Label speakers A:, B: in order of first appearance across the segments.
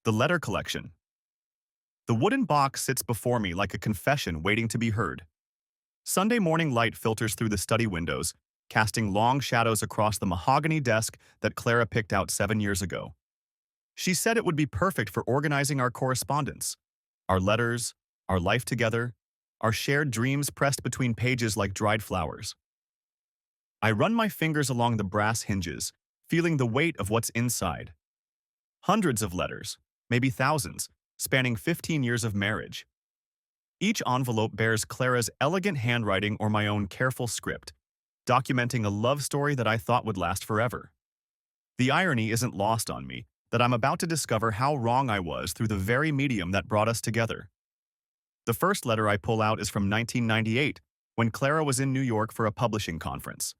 A: The letter collection. The wooden box sits before me like a confession waiting to be heard. Sunday morning light filters through the study windows, casting long shadows across the mahogany desk that Clara picked out 7 years ago. She said it would be perfect for organizing our correspondence, our letters, our life together, our shared dreams pressed between pages like dried flowers. I run my fingers along the brass hinges, feeling the weight of what's inside. Hundreds of letters, maybe thousands, spanning 15 years of marriage. Each envelope bears Clara's elegant handwriting or my own careful script, documenting a love story that I thought would last forever. The irony isn't lost on me that I'm about to discover how wrong I was through the very medium that brought us together. The first letter I pull out is from 1998, when Clara was in New York for a publishing conference.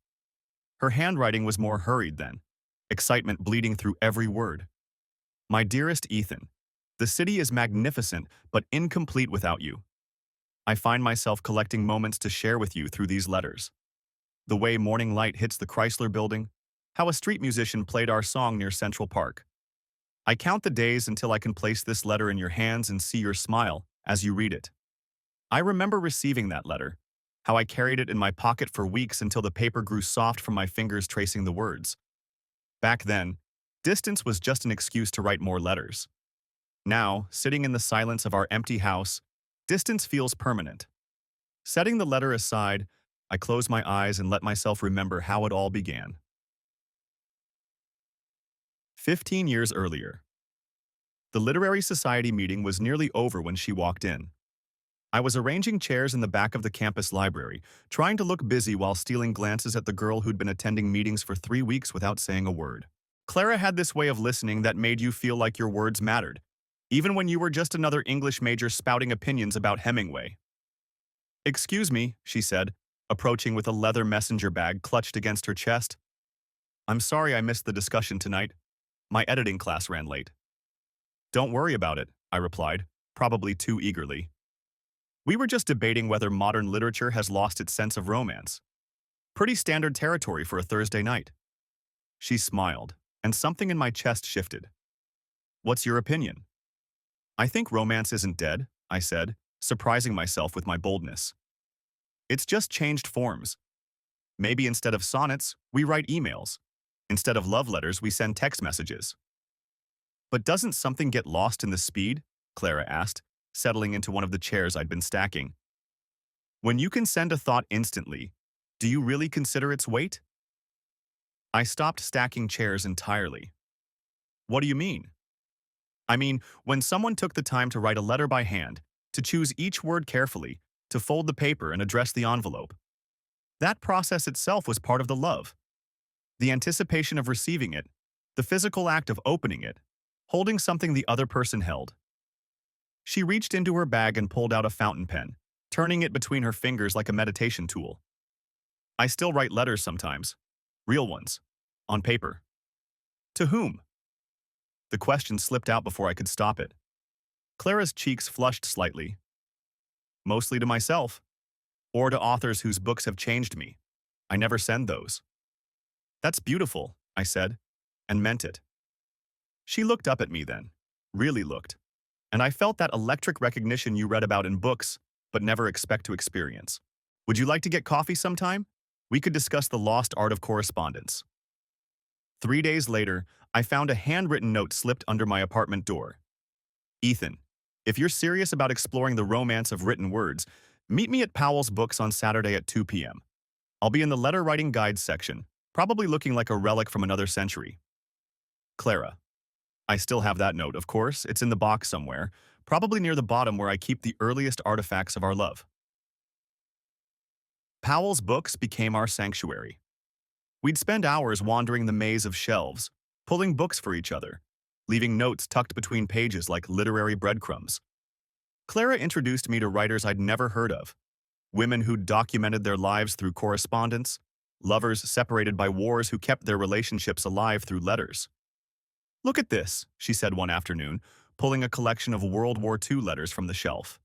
A: Her handwriting was more hurried then, excitement bleeding through every word. My dearest Ethan, the city is magnificent but incomplete without you. I find myself collecting moments to share with you through these letters. The way morning light hits the Chrysler Building, how a street musician played our song near Central Park. I count the days until I can place this letter in your hands and see your smile as you read it. I remember receiving that letter, how I carried it in my pocket for weeks until the paper grew soft from my fingers tracing the words. Back then, distance was just an excuse to write more letters. Now, sitting in the silence of our empty house, distance feels permanent. Setting the letter aside, I close my eyes and let myself remember how it all began. 15 years earlier. The Literary Society meeting was nearly over when she walked in. I was arranging chairs in the back of the campus library, trying to look busy while stealing glances at the girl who'd been attending meetings for 3 weeks without saying a word. Clara had this way of listening that made you feel like your words mattered, even when you were just another English major spouting opinions about Hemingway. "Excuse me," she said, approaching with a leather messenger bag clutched against her chest. "I'm sorry I missed the discussion tonight. My editing class ran late." "Don't worry about it," I replied, probably too eagerly. "We were just debating whether modern literature has lost its sense of romance. Pretty standard territory for a Thursday night." She smiled, and something in my chest shifted. "What's your opinion?" "I think romance isn't dead," I said, surprising myself with my boldness. "It's just changed forms. Maybe instead of sonnets, we write emails. Instead of love letters, we send text messages." "But doesn't something get lost in the speed?" Clara asked, settling into one of the chairs I'd been stacking. "When you can send a thought instantly, do you really consider its weight?" I stopped stacking chairs entirely. "What do you mean?" "I mean, when someone took the time to write a letter by hand, to choose each word carefully, to fold the paper and address the envelope. That process itself was part of the love. The anticipation of receiving it, the physical act of opening it, holding something the other person held." She reached into her bag and pulled out a fountain pen, turning it between her fingers like a meditation tool. "I still write letters sometimes. Real ones. On paper." "To whom?" The question slipped out before I could stop it. Clara's cheeks flushed slightly. "Mostly to myself. Or to authors whose books have changed me. I never send those." "That's beautiful," I said, and meant it. She looked up at me then, really looked, and I felt that electric recognition you read about in books, but never expect to experience. "Would you like to get coffee sometime? We could discuss the lost art of correspondence." 3 days later, I found a handwritten note slipped under my apartment door. "Ethan, if you're serious about exploring the romance of written words, meet me at Powell's Books on Saturday at 2 p.m. I'll be in the letter writing guides section, probably looking like a relic from another century. Clara." I still have that note, of course. It's in the box somewhere, probably near the bottom where I keep the earliest artifacts of our love. Powell's Books became our sanctuary. We'd spend hours wandering the maze of shelves, pulling books for each other, leaving notes tucked between pages like literary breadcrumbs. Clara introduced me to writers I'd never heard of, women who'd documented their lives through correspondence, lovers separated by wars who kept their relationships alive through letters. "Look at this," she said one afternoon, pulling a collection of World War II letters from the shelf.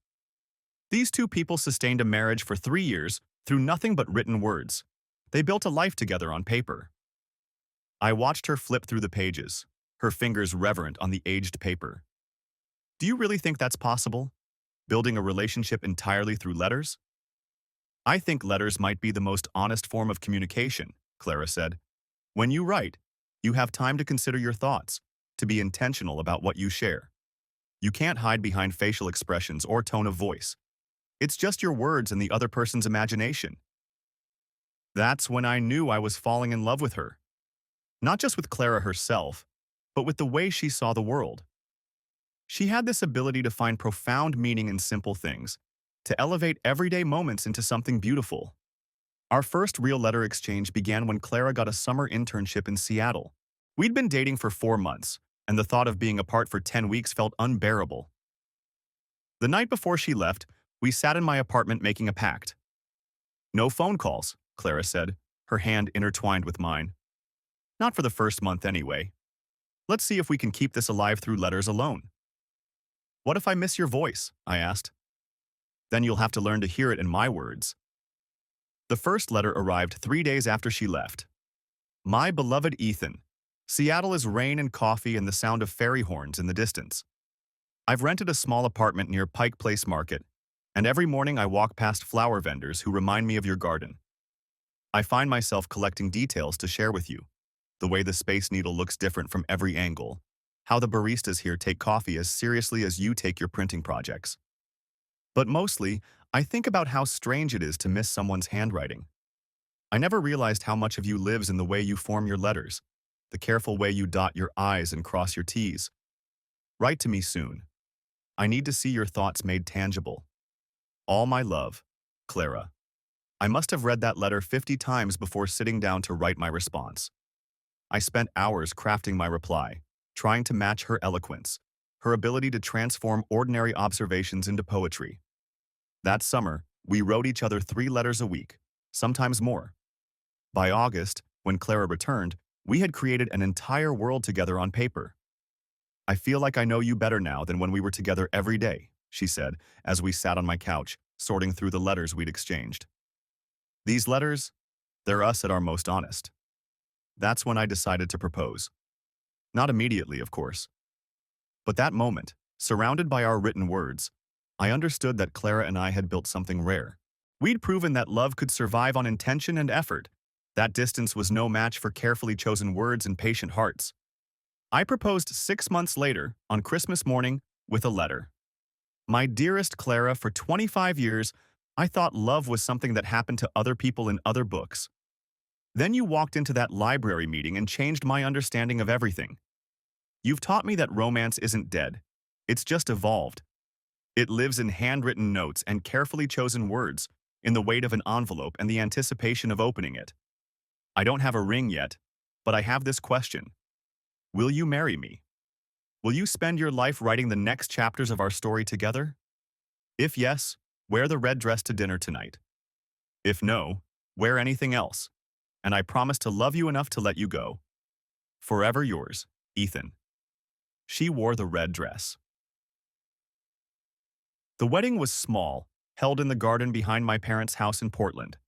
A: "These two people sustained a marriage for 3 years through nothing but written words. They built a life together on paper." I watched her flip through the pages, her fingers reverent on the aged paper. Do you really think that's possible? Building a relationship entirely through letters? I think letters might be the most honest form of communication, Clara said. When you write, you have time to consider your thoughts, to be intentional about what you share. You can't hide behind facial expressions or tone of voice. It's just your words and the other person's imagination. That's when I knew I was falling in love with her. Not just with Clara herself, but with the way she saw the world. She had this ability to find profound meaning in simple things, to elevate everyday moments into something beautiful. Our first real letter exchange began when Clara got a summer internship in Seattle. We'd been dating for 4 months, and the thought of being apart for 10 weeks felt unbearable. The night before she left, we sat in my apartment making a pact. No phone calls, Clara said, her hand intertwined with mine. Not for the first month anyway. Let's see if we can keep this alive through letters alone. What if I miss your voice? I asked. Then you'll have to learn to hear it in my words. The first letter arrived 3 days after she left. My beloved Ethan, Seattle is rain and coffee and the sound of fairy horns in the distance. I've rented a small apartment near Pike Place Market, and every morning I walk past flower vendors who remind me of your garden. I find myself collecting details to share with you. The way the Space Needle looks different from every angle. How the baristas here take coffee as seriously as you take your printing projects. But mostly, I think about how strange it is to miss someone's handwriting. I never realized how much of you lives in the way you form your letters, the careful way you dot your I's and cross your T's. Write to me soon. I need to see your thoughts made tangible. All my love, Clara. I must have read that letter 50 times before sitting down to write my response. I spent hours crafting my reply, trying to match her eloquence, her ability to transform ordinary observations into poetry. That summer, we wrote each other 3 letters a week, sometimes more. By August, when Clara returned, we had created an entire world together on paper. I feel like I know you better now than when we were together every day, she said, as we sat on my couch, sorting through the letters we'd exchanged. These letters, they're us at our most honest. That's when I decided to propose. Not immediately, of course. But that moment, surrounded by our written words, I understood that Clara and I had built something rare. We'd proven that love could survive on intention and effort. That distance was no match for carefully chosen words and patient hearts. I proposed 6 months later, on Christmas morning, with a letter. My dearest Clara, for 25 years, I thought love was something that happened to other people in other books. Then you walked into that library meeting and changed my understanding of everything. You've taught me that romance isn't dead. It's just evolved. It lives in handwritten notes and carefully chosen words, in the weight of an envelope and the anticipation of opening it. I don't have a ring yet, but I have this question. Will you marry me? Will you spend your life writing the next chapters of our story together? If yes, wear the red dress to dinner tonight. If no, wear anything else. And I promise to love you enough to let you go. Forever yours, Ethan. She wore the red dress. The wedding was small, held in the garden behind my parents' house in Portland.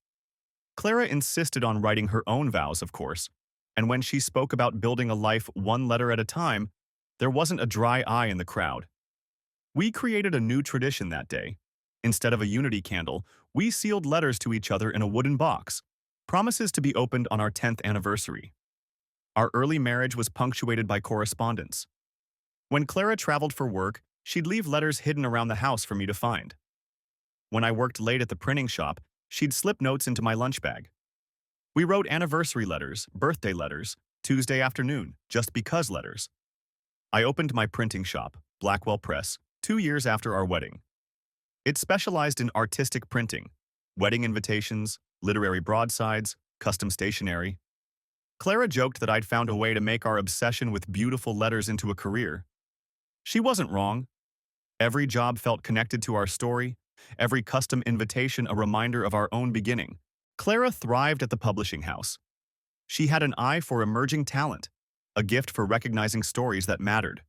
A: Clara insisted on writing her own vows, of course, and when she spoke about building a life one letter at a time, there wasn't a dry eye in the crowd. We created a new tradition that day. Instead of a unity candle, we sealed letters to each other in a wooden box, promises to be opened on our 10th anniversary. Our early marriage was punctuated by correspondence. When Clara traveled for work, she'd leave letters hidden around the house for me to find. When I worked late at the printing shop, she'd slip notes into my lunch bag. We wrote anniversary letters, birthday letters, Tuesday afternoon, just because letters. I opened my printing shop, Blackwell Press, 2 years after our wedding. It specialized in artistic printing, wedding invitations, literary broadsides, custom stationery. Clara joked that I'd found a way to make our obsession with beautiful letters into a career. She wasn't wrong. Every job felt connected to our story, every custom invitation a reminder of our own beginning. Clara thrived at the publishing house. She had an eye for emerging talent, a gift for recognizing stories that mattered.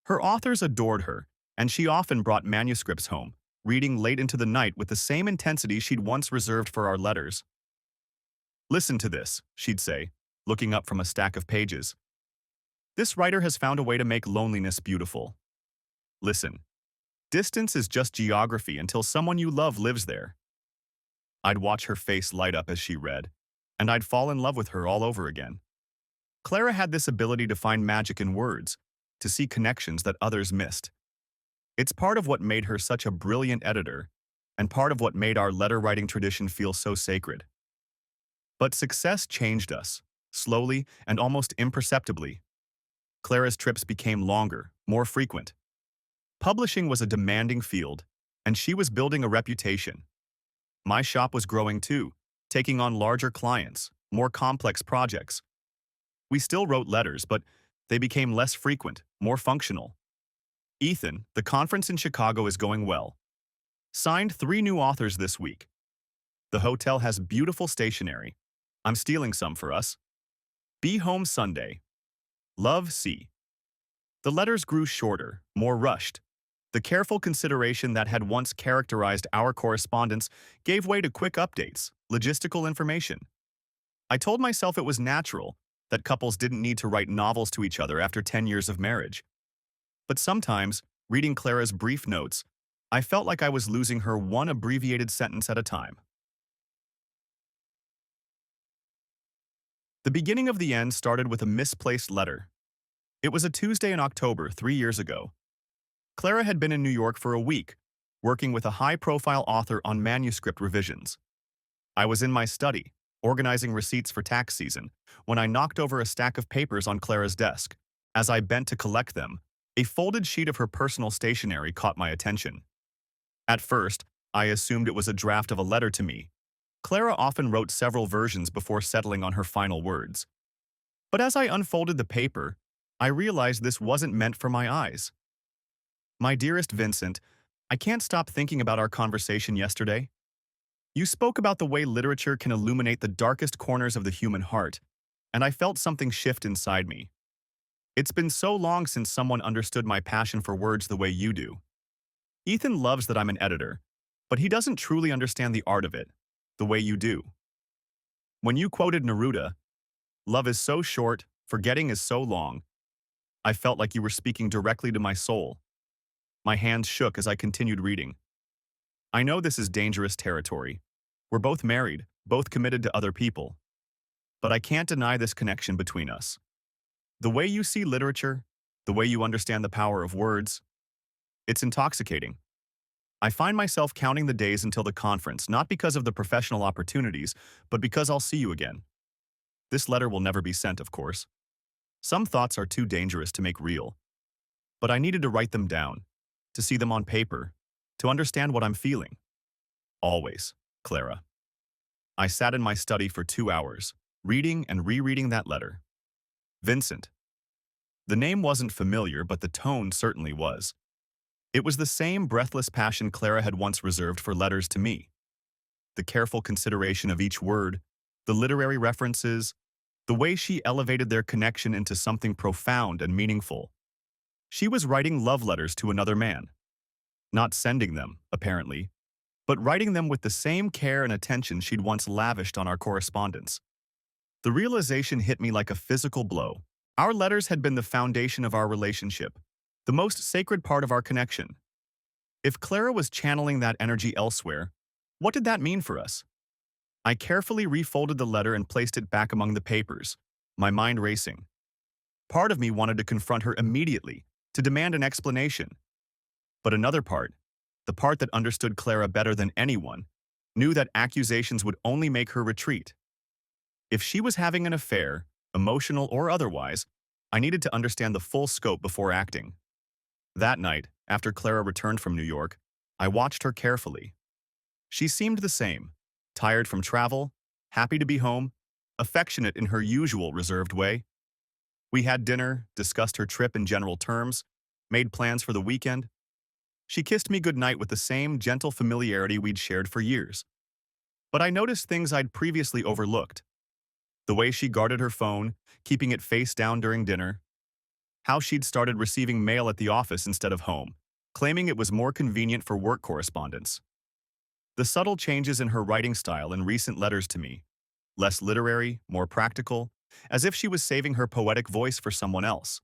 A: Her authors adored her, and she often brought manuscripts home, reading late into the night with the same intensity she'd once reserved for our letters. Listen to this, she'd say, looking up from a stack of pages. This writer has found a way to make loneliness beautiful. Listen, distance is just geography until someone you love lives there. I'd watch her face light up as she read, and I'd fall in love with her all over again. Clara had this ability to find magic in words, to see connections that others missed. It's part of what made her such a brilliant editor, and part of what made our letter-writing tradition feel so sacred. But success changed us, slowly and almost imperceptibly. Clara's trips became longer, more frequent. Publishing was a demanding field, and she was building a reputation. My shop was growing too, taking on larger clients, more complex projects. We still wrote letters, but they became less frequent, more functional. Ethan, the conference in Chicago is going well. Signed 3 new authors this week. The hotel has beautiful stationery. I'm stealing some for us. Be home Sunday. Love, C. The letters grew shorter, more rushed. The careful consideration that had once characterized our correspondence gave way to quick updates, logistical information. I told myself it was natural, that couples didn't need to write novels to each other after 10 years of marriage. But sometimes, reading Clara's brief notes, I felt like I was losing her one abbreviated sentence at a time. The beginning of the end started with a misplaced letter. It was a Tuesday in October 3 years ago. Clara had been in New York for a week, working with a high-profile author on manuscript revisions. I was in my study, organizing receipts for tax season, when I knocked over a stack of papers on Clara's desk. As I bent to collect them, a folded sheet of her personal stationery caught my attention. At first, I assumed it was a draft of a letter to me. Clara often wrote several versions before settling on her final words. But as I unfolded the paper, I realized this wasn't meant for my eyes. My dearest Vincent, I can't stop thinking about our conversation yesterday. You spoke about the way literature can illuminate the darkest corners of the human heart, and I felt something shift inside me. It's been so long since someone understood my passion for words the way you do. Ethan loves that I'm an editor, but he doesn't truly understand the art of it, the way you do. When you quoted Neruda, "Love is so short, forgetting is so long," I felt like you were speaking directly to my soul. My hands shook as I continued reading. I know this is dangerous territory. We're both married, both committed to other people. But I can't deny this connection between us. The way you see literature, the way you understand the power of words, it's intoxicating. I find myself counting the days until the conference, not because of the professional opportunities, but because I'll see you again. This letter will never be sent, of course. Some thoughts are too dangerous to make real. But I needed to write them down, to see them on paper, to understand what I'm feeling. Always, Clara. I sat in my study for 2 hours, reading and rereading that letter. Vincent. The name wasn't familiar, but the tone certainly was. It was the same breathless passion Clara had once reserved for letters to me. The careful consideration of each word, the literary references, the way she elevated their connection into something profound and meaningful. She was writing love letters to another man. Not sending them, apparently, but writing them with the same care and attention she'd once lavished on our correspondence. The realization hit me like a physical blow. Our letters had been the foundation of our relationship, the most sacred part of our connection. If Clara was channeling that energy elsewhere, what did that mean for us? I carefully refolded the letter and placed it back among the papers, my mind racing. Part of me wanted to confront her immediately, to demand an explanation. But another part, the part that understood Clara better than anyone, knew that accusations would only make her retreat. If she was having an affair, emotional or otherwise, I needed to understand the full scope before acting. That night, after Clara returned from New York, I watched her carefully. She seemed the same, tired from travel, happy to be home, affectionate in her usual reserved way. We had dinner, discussed her trip in general terms, made plans for the weekend. She kissed me goodnight with the same gentle familiarity we'd shared for years. But I noticed things I'd previously overlooked. The way she guarded her phone, keeping it face down during dinner. How she'd started receiving mail at the office instead of home, claiming it was more convenient for work correspondence. The subtle changes in her writing style in recent letters to me. Less literary, more practical, as if she was saving her poetic voice for someone else.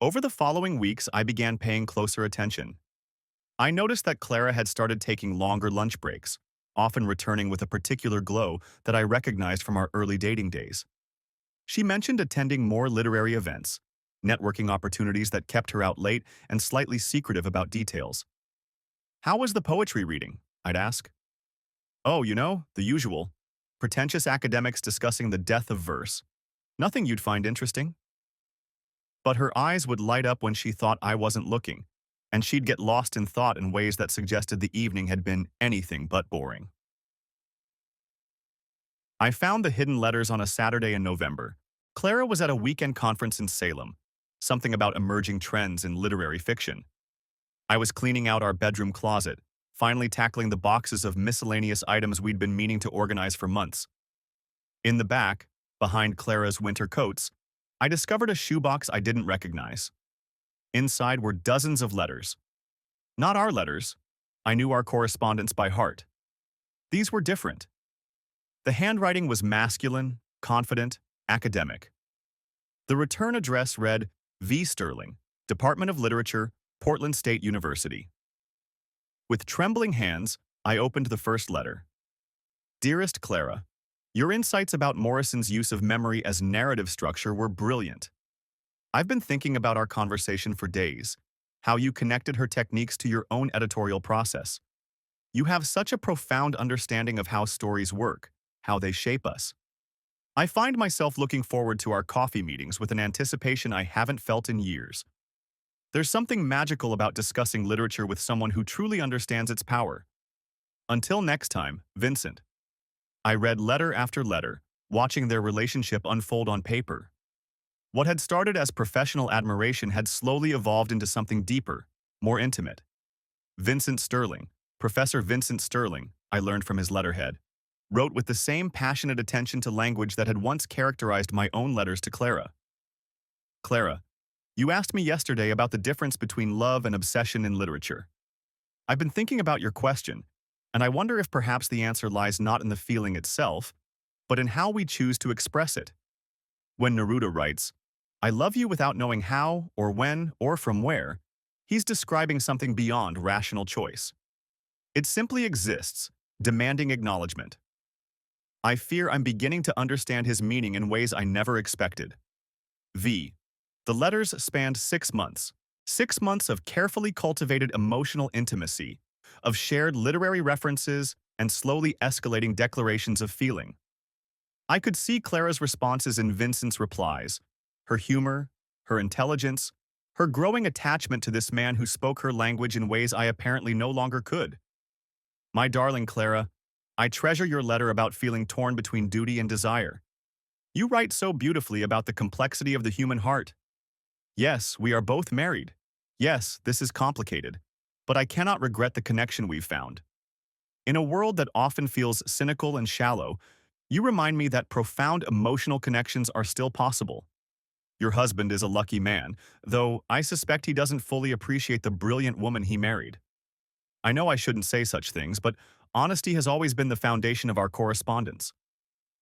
A: Over the following weeks, I began paying closer attention. I noticed that Clara had started taking longer lunch breaks, often returning with a particular glow that I recognized from our early dating days. She mentioned attending more literary events, networking opportunities that kept her out late and slightly secretive about details. How was the poetry reading? I'd ask. Oh, the usual. Pretentious academics discussing the death of verse. Nothing you'd find interesting. But her eyes would light up when she thought I wasn't looking, and she'd get lost in thought in ways that suggested the evening had been anything but boring. I found the hidden letters on a Saturday in November. Clara was at a weekend conference in Salem, something about emerging trends in literary fiction. I was cleaning out our bedroom closet, finally tackling the boxes of miscellaneous items we'd been meaning to organize for months. In the back, behind Clara's winter coats, I discovered a shoebox I didn't recognize. Inside were dozens of letters. Not our letters. I knew our correspondence by heart. These were different. The handwriting was masculine, confident, academic. The return address read V. Sterling, Department of Literature, Portland State University. With trembling hands, I opened the first letter. Dearest Clara, your insights about Morrison's use of memory as narrative structure were brilliant. I've been thinking about our conversation for days, how you connected her techniques to your own editorial process. You have such a profound understanding of how stories work, how they shape us. I find myself looking forward to our coffee meetings with an anticipation I haven't felt in years. There's something magical about discussing literature with someone who truly understands its power. Until next time, Vincent. I read letter after letter, watching their relationship unfold on paper. What had started as professional admiration had slowly evolved into something deeper, more intimate. Vincent Sterling, Professor Vincent Sterling, I learned from his letterhead, wrote with the same passionate attention to language that had once characterized my own letters to Clara. Clara, you asked me yesterday about the difference between love and obsession in literature. I've been thinking about your question, and I wonder if perhaps the answer lies not in the feeling itself, but in how we choose to express it. When Neruda writes, I love you without knowing how, or when, or from where, he's describing something beyond rational choice. It simply exists, demanding acknowledgement. I fear I'm beginning to understand his meaning in ways I never expected. V. The letters spanned 6 months. 6 months of carefully cultivated emotional intimacy, of shared literary references and slowly escalating declarations of feeling. I could see Clara's responses in Vincent's replies, her humor, her intelligence, her growing attachment to this man who spoke her language in ways I apparently no longer could. My darling Clara, I treasure your letter about feeling torn between duty and desire. You write so beautifully about the complexity of the human heart. Yes, we are both married. Yes, this is complicated, but I cannot regret the connection we've found. In a world that often feels cynical and shallow, you remind me that profound emotional connections are still possible. Your husband is a lucky man, though I suspect he doesn't fully appreciate the brilliant woman he married. I know I shouldn't say such things, but honesty has always been the foundation of our correspondence.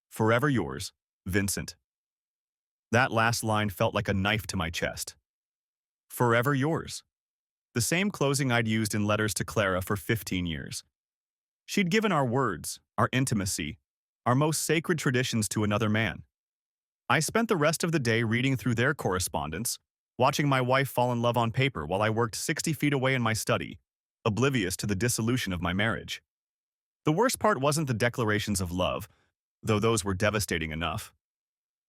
A: Forever yours, Vincent. That last line felt like a knife to my chest. Forever yours. The same closing I'd used in letters to Clara for 15 years. She'd given our words, our intimacy, our most sacred traditions to another man. I spent the rest of the day reading through their correspondence, watching my wife fall in love on paper while I worked 60 feet away in my study, oblivious to the dissolution of my marriage. The worst part wasn't the declarations of love, though those were devastating enough.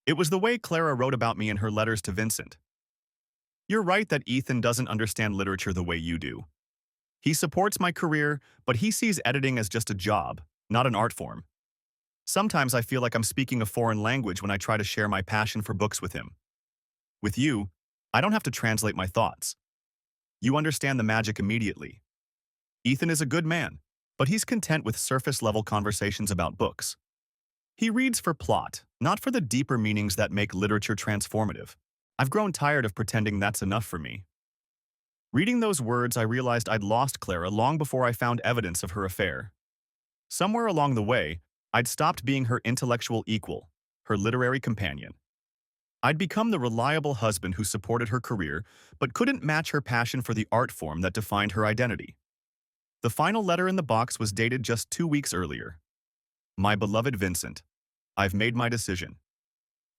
A: It was the way Clara wrote about me in her letters to Vincent. You're right that Ethan doesn't understand literature the way you do. He supports my career, but he sees editing as just a job, not an art form. Sometimes I feel like I'm speaking a foreign language when I try to share my passion for books with him. With you, I don't have to translate my thoughts. You understand the magic immediately. Ethan is a good man, but he's content with surface-level conversations about books. He reads for plot, not for the deeper meanings that make literature transformative. I've grown tired of pretending that's enough for me. Reading those words, I realized I'd lost Clara long before I found evidence of her affair. Somewhere along the way, I'd stopped being her intellectual equal, her literary companion. I'd become the reliable husband who supported her career, but couldn't match her passion for the art form that defined her identity. The final letter in the box was dated just 2 weeks earlier. My beloved Vincent, I've made my decision.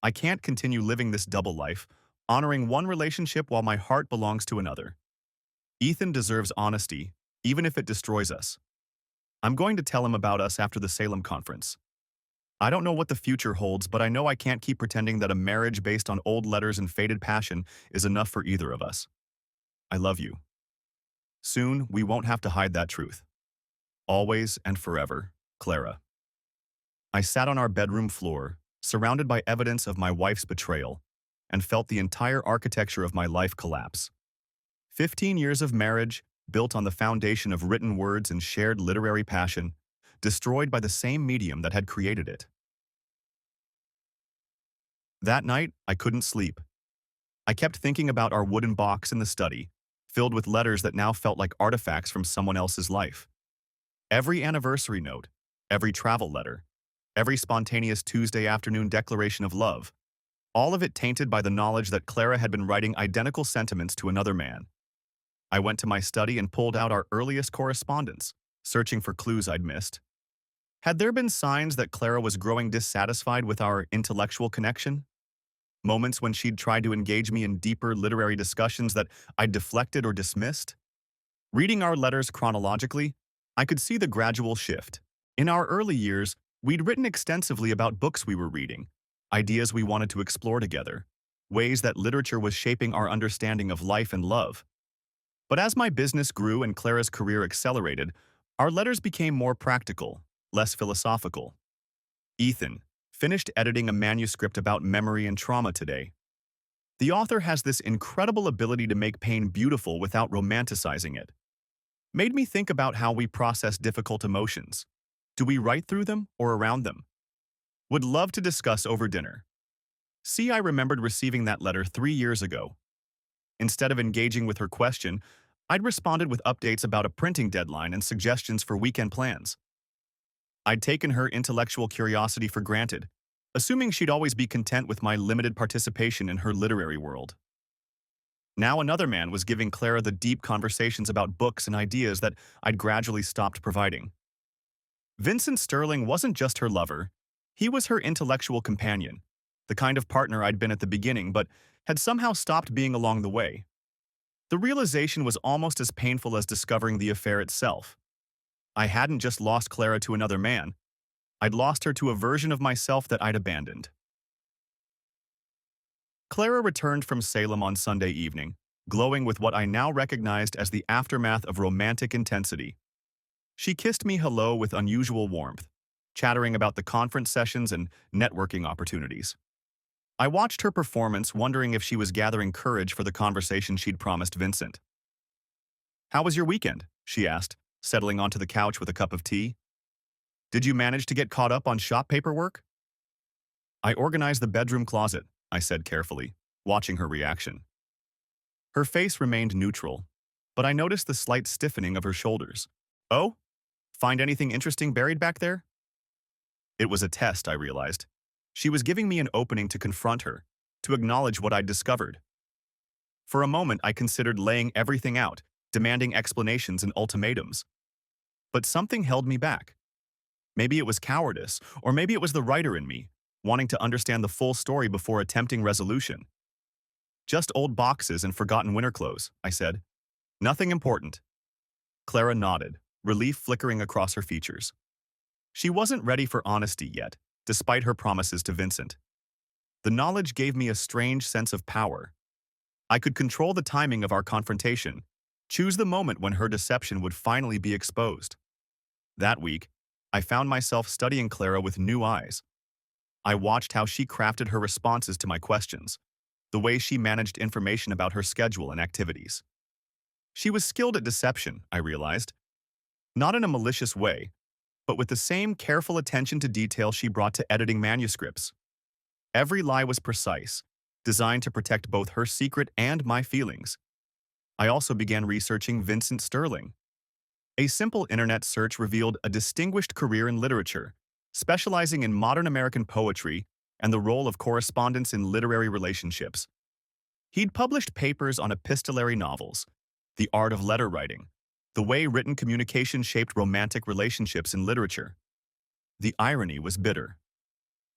A: I can't continue living this double life, honoring one relationship while my heart belongs to another. Ethan deserves honesty, even if it destroys us. I'm going to tell him about us after the Salem conference. I don't know what the future holds, but I know I can't keep pretending that a marriage based on old letters and faded passion is enough for either of us. I love you. Soon, we won't have to hide that truth. Always and forever, Clara. I sat on our bedroom floor, surrounded by evidence of my wife's betrayal, and felt the entire architecture of my life collapse. 15 years of marriage, built on the foundation of written words and shared literary passion, destroyed by the same medium that had created it. That night, I couldn't sleep. I kept thinking about our wooden box in the study, filled with letters that now felt like artifacts from someone else's life. Every anniversary note, every travel letter, every spontaneous Tuesday afternoon declaration of love, all of it tainted by the knowledge that Clara had been writing identical sentiments to another man. I went to my study and pulled out our earliest correspondence, searching for clues I'd missed. Had there been signs that Clara was growing dissatisfied with our intellectual connection? Moments when she'd tried to engage me in deeper literary discussions that I'd deflected or dismissed? Reading our letters chronologically, I could see the gradual shift. In our early years, we'd written extensively about books we were reading, ideas we wanted to explore together, ways that literature was shaping our understanding of life and love. But as my business grew and Clara's career accelerated, our letters became more practical, less philosophical. Ethan finished editing a manuscript about memory and trauma today. The author has this incredible ability to make pain beautiful without romanticizing it. Made me think about how we process difficult emotions. Do we write through them or around them? Would love to discuss over dinner. See, I remembered receiving that letter 3 years ago. Instead of engaging with her question, I'd responded with updates about a printing deadline and suggestions for weekend plans. I'd taken her intellectual curiosity for granted, assuming she'd always be content with my limited participation in her literary world. Now another man was giving Clara the deep conversations about books and ideas that I'd gradually stopped providing. Vincent Sterling wasn't just her lover, he was her intellectual companion, the kind of partner I'd been at the beginning but had somehow stopped being along the way. The realization was almost as painful as discovering the affair itself. I hadn't just lost Clara to another man, I'd lost her to a version of myself that I'd abandoned. Clara returned from Salem on Sunday evening, glowing with what I now recognized as the aftermath of romantic intensity. She kissed me hello with unusual warmth, chattering about the conference sessions and networking opportunities. I watched her performance, wondering if she was gathering courage for the conversation she'd promised Vincent. "How was your weekend?" she asked, settling onto the couch with a cup of tea. "Did you manage to get caught up on shop paperwork?" "I organized the bedroom closet," I said carefully, watching her reaction. Her face remained neutral, but I noticed the slight stiffening of her shoulders. "Oh? Find anything interesting buried back there?" It was a test, I realized. She was giving me an opening to confront her, to acknowledge what I'd discovered. For a moment, I considered laying everything out, demanding explanations and ultimatums. But something held me back. Maybe it was cowardice, or maybe it was the writer in me, wanting to understand the full story before attempting resolution. "Just old boxes and forgotten winter clothes," I said. "Nothing important." Clara nodded, relief flickering across her features. She wasn't ready for honesty yet, despite her promises to Vincent. The knowledge gave me a strange sense of power. I could control the timing of our confrontation, choose the moment when her deception would finally be exposed. That week, I found myself studying Clara with new eyes. I watched how she crafted her responses to my questions, the way she managed information about her schedule and activities. She was skilled at deception, I realized. Not in a malicious way, but with the same careful attention to detail she brought to editing manuscripts. Every lie was precise, designed to protect both her secret and my feelings. I also began researching Vincent Sterling. A simple internet search revealed a distinguished career in literature, specializing in modern American poetry and the role of correspondence in literary relationships. He'd published papers on epistolary novels, the art of letter writing, the way written communication shaped romantic relationships in literature. The irony was bitter.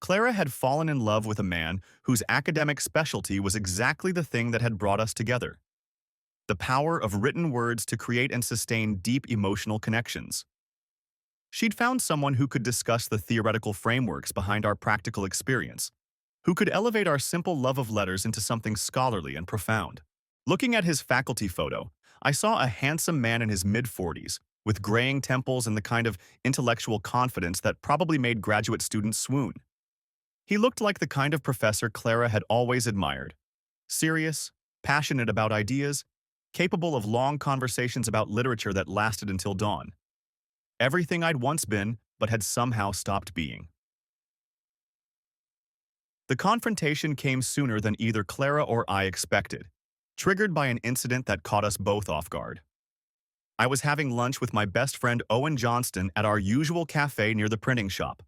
A: Clara had fallen in love with a man whose academic specialty was exactly the thing that had brought us together: the power of written words to create and sustain deep emotional connections. She'd found someone who could discuss the theoretical frameworks behind our practical experience, who could elevate our simple love of letters into something scholarly and profound. Looking at his faculty photo, I saw a handsome man in his mid-40s, with graying temples and the kind of intellectual confidence that probably made graduate students swoon. He looked like the kind of professor Clara had always admired: serious, passionate about ideas, capable of long conversations about literature that lasted until dawn. Everything I'd once been, but had somehow stopped being. The confrontation came sooner than either Clara or I expected, triggered by an incident that caught us both off guard. I was having lunch with my best friend Owen Johnston at our usual cafe near the printing shop.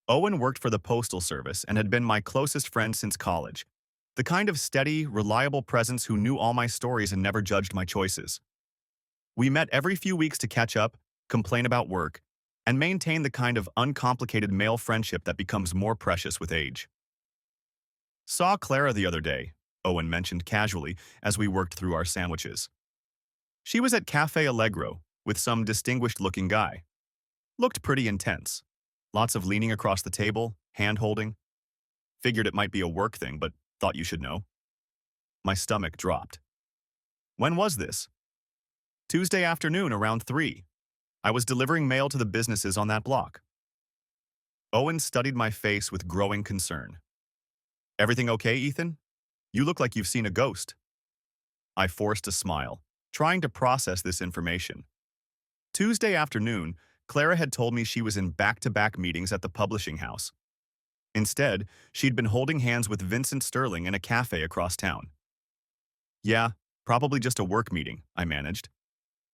A: Owen worked for the Postal Service and had been my closest friend since college, the kind of steady, reliable presence who knew all my stories and never judged my choices. We met every few weeks to catch up, complain about work, and maintain the kind of uncomplicated male friendship that becomes more precious with age. "Saw Clara the other day," Owen mentioned casually as we worked through our sandwiches. "She was at Cafe Allegro with some distinguished-looking guy. Looked pretty intense. Lots of leaning across the table, hand-holding. Figured it might be a work thing, but thought you should know." My stomach dropped. "When was this?" "Tuesday afternoon around 3. I was delivering mail to the businesses on that block." Owen studied my face with growing concern. "Everything okay, Ethan? You look like you've seen a ghost." I forced a smile, trying to process this information. Tuesday afternoon, Clara had told me she was in back-to-back meetings at the publishing house. Instead, she'd been holding hands with Vincent Sterling in a cafe across town. "Yeah, probably just a work meeting," I managed.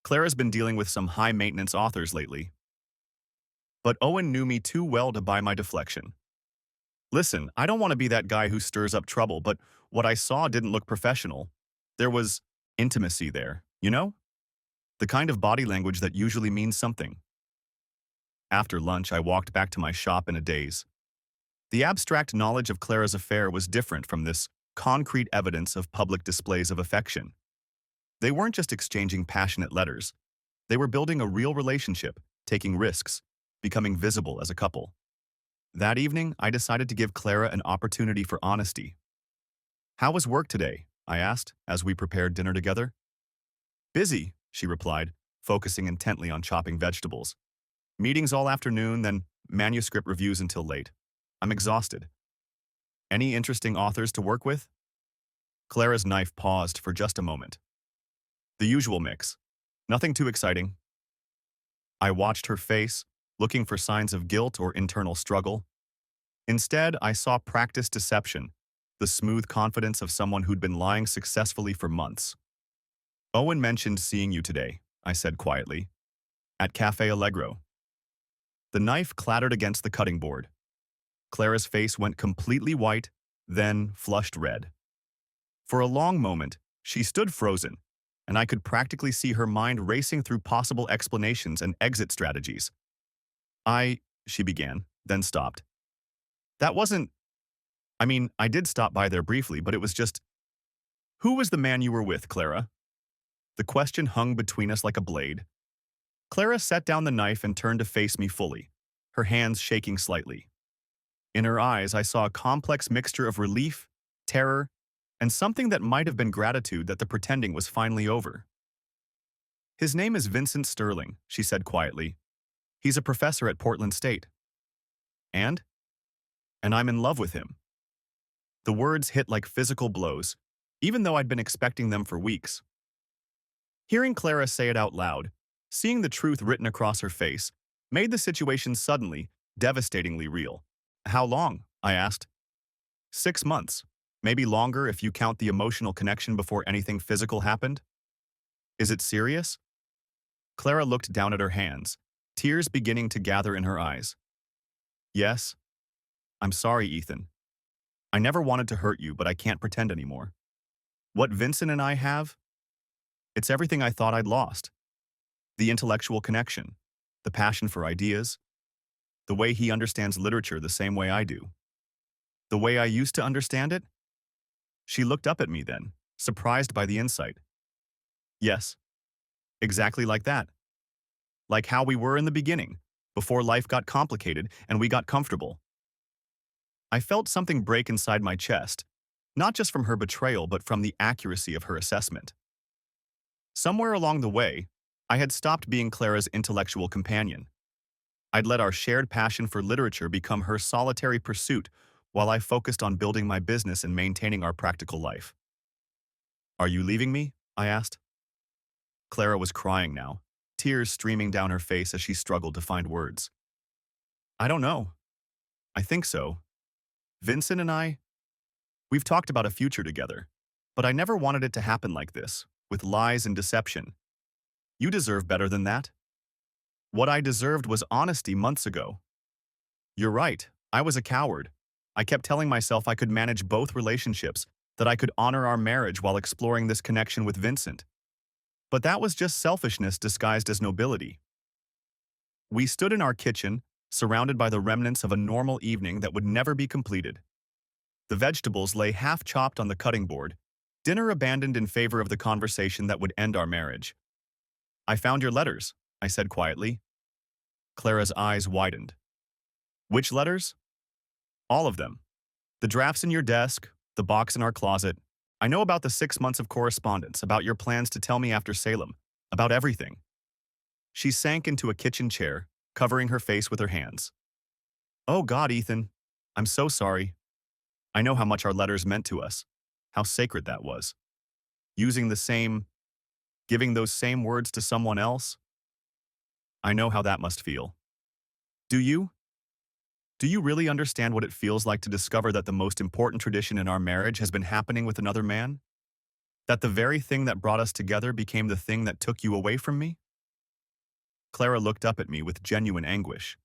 A: "Clara's been dealing with some high-maintenance authors lately." But Owen knew me too well to buy my deflection. "Listen, I don't want to be that guy who stirs up trouble, but what I saw didn't look professional. There was intimacy there, you know? The kind of body language that usually means something." After lunch, I walked back to my shop in a daze. The abstract knowledge of Clara's affair was different from this concrete evidence of public displays of affection. They weren't just exchanging passionate letters. They were building a real relationship, taking risks, becoming visible as a couple. That evening, I decided to give Clara an opportunity for honesty. "How was work today?" I asked, as we prepared dinner together. "Busy," she replied, focusing intently on chopping vegetables. "Meetings all afternoon, then manuscript reviews until late. I'm exhausted." "Any interesting authors to work with?" Clara's knife paused for just a moment. "The usual mix. Nothing too exciting." I watched her face, looking for signs of guilt or internal struggle. Instead, I saw practiced deception, the smooth confidence of someone who'd been lying successfully for months. "Owen mentioned seeing you today," I said quietly. "At Cafe Allegro." The knife clattered against the cutting board. Clara's face went completely white, then flushed red. For a long moment, she stood frozen, and I could practically see her mind racing through possible explanations and exit strategies. She began, then stopped. "That wasn't... I did stop by there briefly, but it was just..." "Who was the man you were with, Clara?" The question hung between us like a blade. Clara set down the knife and turned to face me fully, her hands shaking slightly. In her eyes, I saw a complex mixture of relief, terror, and something that might have been gratitude that the pretending was finally over. "His name is Vincent Sterling," she said quietly. "He's a professor at Portland State." "And?" "And I'm in love with him." The words hit like physical blows, even though I'd been expecting them for weeks. Hearing Clara say it out loud, seeing the truth written across her face, made the situation suddenly, devastatingly real. "How long?" I asked. 6 months. Maybe longer if you count the emotional connection before anything physical happened." "Is it serious?" Clara looked down at her hands, tears beginning to gather in her eyes. "Yes." "I'm sorry, Ethan. I never wanted to hurt you, but I can't pretend anymore. What Vincent and I have, it's everything I thought I'd lost. The intellectual connection, the passion for ideas, the way he understands literature the same way I do. The way I used to understand it? She looked up at me then, surprised by the insight. Yes, exactly like that. Like how we were in the beginning, before life got complicated and we got comfortable. I felt something break inside my chest, not just from her betrayal, but from the accuracy of her assessment. Somewhere along the way, I had stopped being Clara's intellectual companion. I'd let our shared passion for literature become her solitary pursuit while I focused on building my business and maintaining our practical life. Are you leaving me? I asked. Clara was crying now, tears streaming down her face as she struggled to find words. I don't know. I think so. Vincent and we've talked about a future together, but I never wanted it to happen like this, with lies and deception. You deserve better than that. What I deserved was honesty months ago. You're right, I was a coward. I kept telling myself I could manage both relationships, that I could honor our marriage while exploring this connection with Vincent. But that was just selfishness disguised as nobility. We stood in our kitchen, surrounded by the remnants of a normal evening that would never be completed. The vegetables lay half-chopped on the cutting board, dinner abandoned in favor of the conversation that would end our marriage. I found your letters, I said quietly. Clara's eyes widened. Which letters? All of them. The drafts in your desk, the box in our closet. I know about the 6 months of correspondence, about your plans to tell me after Salem, about everything. She sank into a kitchen chair, covering her face with her hands. Oh God, Ethan, I'm so sorry. I know how much our letters meant to us, how sacred that was. Giving those same words to someone else? I know how that must feel. Do you? Do you really understand what it feels like to discover that the most important tradition in our marriage has been happening with another man? That the very thing that brought us together became the thing that took you away from me? Clara looked up at me with genuine anguish.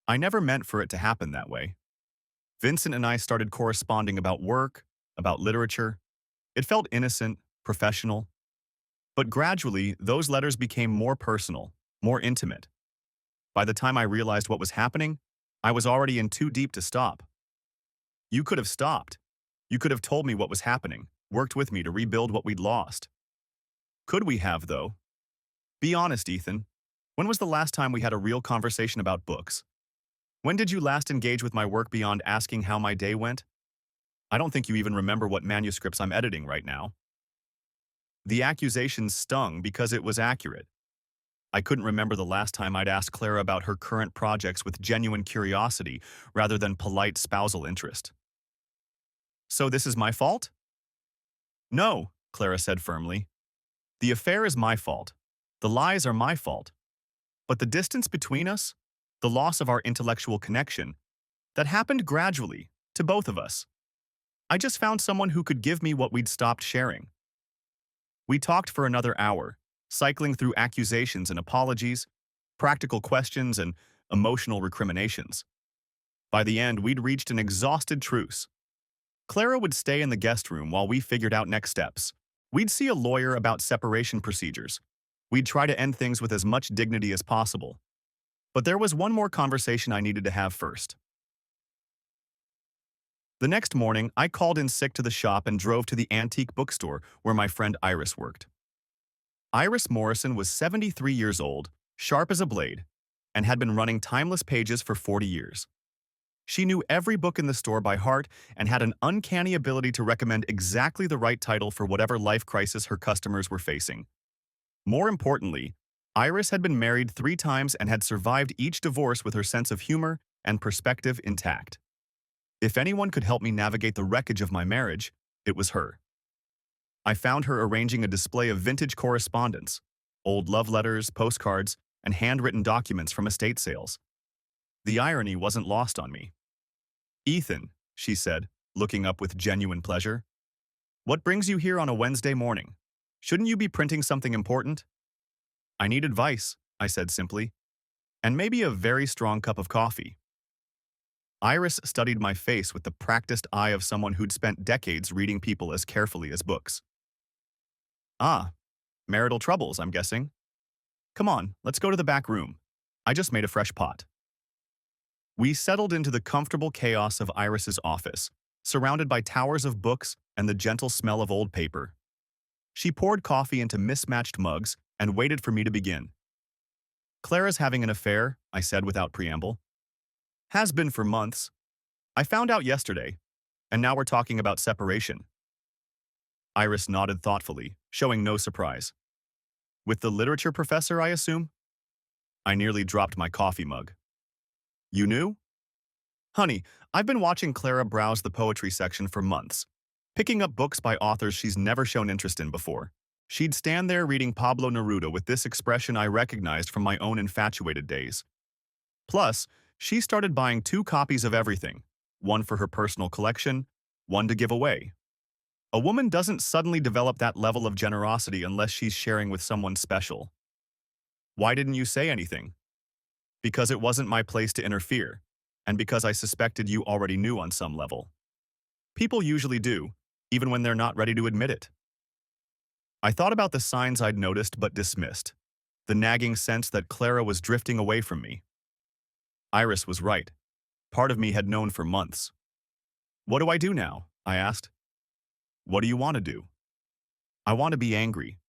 A: I never meant for it to happen that way. Vincent and I started corresponding about work, about literature. It felt innocent, professional. But gradually, those letters became more personal, more intimate. By the time I realized what was happening, I was already in too deep to stop. You could have stopped. You could have told me what was happening, worked with me to rebuild what we'd lost. Could we have, though? Be honest, Ethan. When was the last time we had a real conversation about books? When did you last engage with my work beyond asking how my day went? I don't think you even remember what manuscripts I'm editing right now. The accusation stung because it was accurate. I couldn't remember the last time I'd asked Clara about her current projects with genuine curiosity rather than polite spousal interest. So this is my fault? No, Clara said firmly. The affair is my fault. The lies are my fault. But the distance between us, the loss of our intellectual connection, that happened gradually, to both of us. I just found someone who could give me what we'd stopped sharing. We talked for another hour, cycling through accusations and apologies, practical questions and emotional recriminations. By the end, we'd reached an exhausted truce. Clara would stay in the guest room while we figured out next steps. We'd see a lawyer about separation procedures. We'd try to end things with as much dignity as possible. But there was one more conversation I needed to have first. The next morning, I called in sick to the shop and drove to the antique bookstore where my friend Iris worked. Iris Morrison was 73 years old, sharp as a blade, and had been running Timeless Pages for 40 years. She knew every book in the store by heart and had an uncanny ability to recommend exactly the right title for whatever life crisis her customers were facing. More importantly, Iris had been married 3 times and had survived each divorce with her sense of humor and perspective intact. If anyone could help me navigate the wreckage of my marriage, it was her. I found her arranging a display of vintage correspondence, old love letters, postcards, and handwritten documents from estate sales. The irony wasn't lost on me. Ethan, she said, looking up with genuine pleasure. What brings you here on a Wednesday morning? Shouldn't you be printing something important? I need advice, I said simply, and maybe a very strong cup of coffee. Iris studied my face with the practiced eye of someone who'd spent decades reading people as carefully as books. Ah, marital troubles, I'm guessing. Come on, let's go to the back room. I just made a fresh pot. We settled into the comfortable chaos of Iris's office, surrounded by towers of books and the gentle smell of old paper. She poured coffee into mismatched mugs and waited for me to begin. Clara's having an affair, I said without preamble. Has been for months. I found out yesterday, and now we're talking about separation. Iris nodded thoughtfully, showing no surprise. With the literature professor, I assume? I nearly dropped my coffee mug. You knew? Honey, I've been watching Clara browse the poetry section for months, picking up books by authors she's never shown interest in before. She'd stand there reading Pablo Neruda with this expression I recognized from my own infatuated days. Plus, she started buying 2 copies of everything, one for her personal collection, one to give away. A woman doesn't suddenly develop that level of generosity unless she's sharing with someone special. Why didn't you say anything? Because it wasn't my place to interfere, and because I suspected you already knew on some level. People usually do, even when they're not ready to admit it. I thought about the signs I'd noticed but dismissed, the nagging sense that Clara was drifting away from me. Iris was right. Part of me had known for months. What do I do now? I asked. What do you want to do? I want to be angry.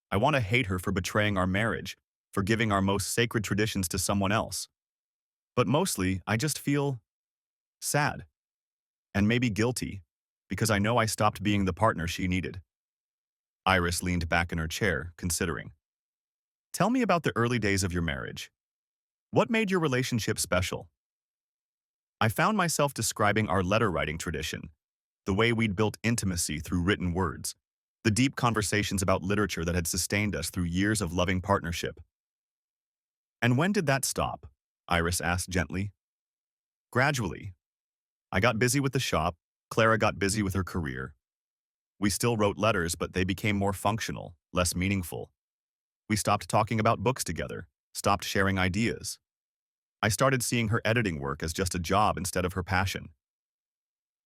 A: I want to hate her for betraying our marriage, for giving our most sacred traditions to someone else. But mostly, I just feel sad. And maybe guilty, because I know I stopped being the partner she needed. Iris leaned back in her chair, considering. Tell me about the early days of your marriage. What made your relationship special? I found myself describing our letter-writing tradition, the way we'd built intimacy through written words, the deep conversations about literature that had sustained us through years of loving partnership. And when did that stop? Iris asked gently. Gradually. I got busy with the shop, Clara got busy with her career. We still wrote letters, but they became more functional, less meaningful. We stopped talking about books together, stopped sharing ideas. I started seeing her editing work as just a job instead of her passion.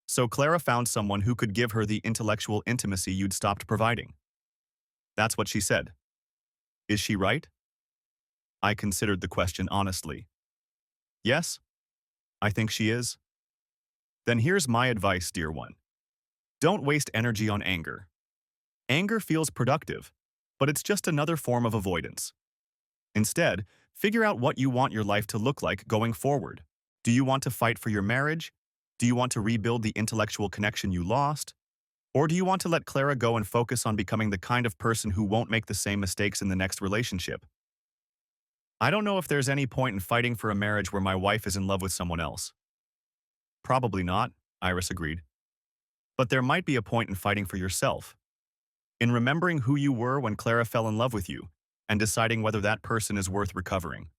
A: So Clara found someone who could give her the intellectual intimacy you'd stopped providing. That's what she said. Is she right? I considered the question honestly. Yes, I think she is. Then here's my advice, dear one. Don't waste energy on anger. Anger feels productive, but it's just another form of avoidance. Instead, figure out what you want your life to look like going forward. Do you want to fight for your marriage? Do you want to rebuild the intellectual connection you lost? Or do you want to let Clara go and focus on becoming the kind of person who won't make the same mistakes in the next relationship? I don't know if there's any point in fighting for a marriage where my wife is in love with someone else. Probably not, Iris agreed. But there might be a point in fighting for yourself, in remembering who you were when Clara fell in love with you, and deciding whether that person is worth recovering.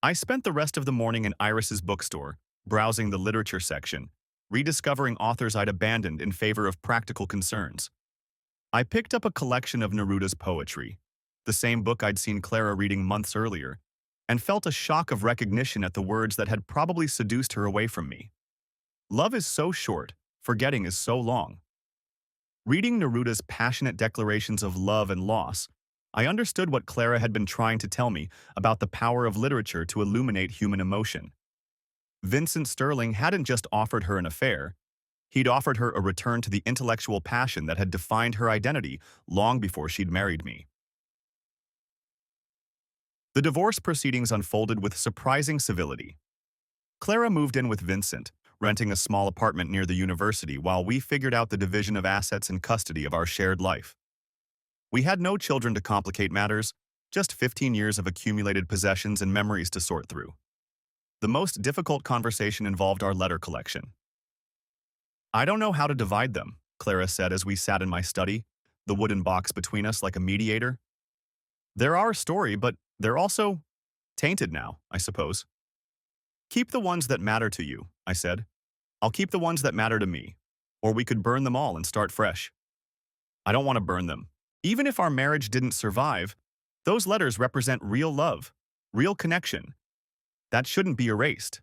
A: I spent the rest of the morning in Iris's bookstore, browsing the literature section, rediscovering authors I'd abandoned in favor of practical concerns. I picked up a collection of Neruda's poetry, the same book I'd seen Clara reading months earlier, and felt a shock of recognition at the words that had probably seduced her away from me. Love is so short, forgetting is so long. Reading Neruda's passionate declarations of love and loss, I understood what Clara had been trying to tell me about the power of literature to illuminate human emotion. Vincent Sterling hadn't just offered her an affair, he'd offered her a return to the intellectual passion that had defined her identity long before she'd married me. The divorce proceedings unfolded with surprising civility. Clara moved in with Vincent, renting a small apartment near the university while we figured out the division of assets and custody of our shared life. We had no children to complicate matters, just 15 years of accumulated possessions and memories to sort through. The most difficult conversation involved our letter collection. I don't know how to divide them, Clara said as we sat in my study, the wooden box between us like a mediator. They're our story, but they're also tainted now, I suppose. Keep the ones that matter to you, I said. I'll keep the ones that matter to me, or we could burn them all and start fresh. I don't want to burn them. Even if our marriage didn't survive, those letters represent real love, real connection. That shouldn't be erased.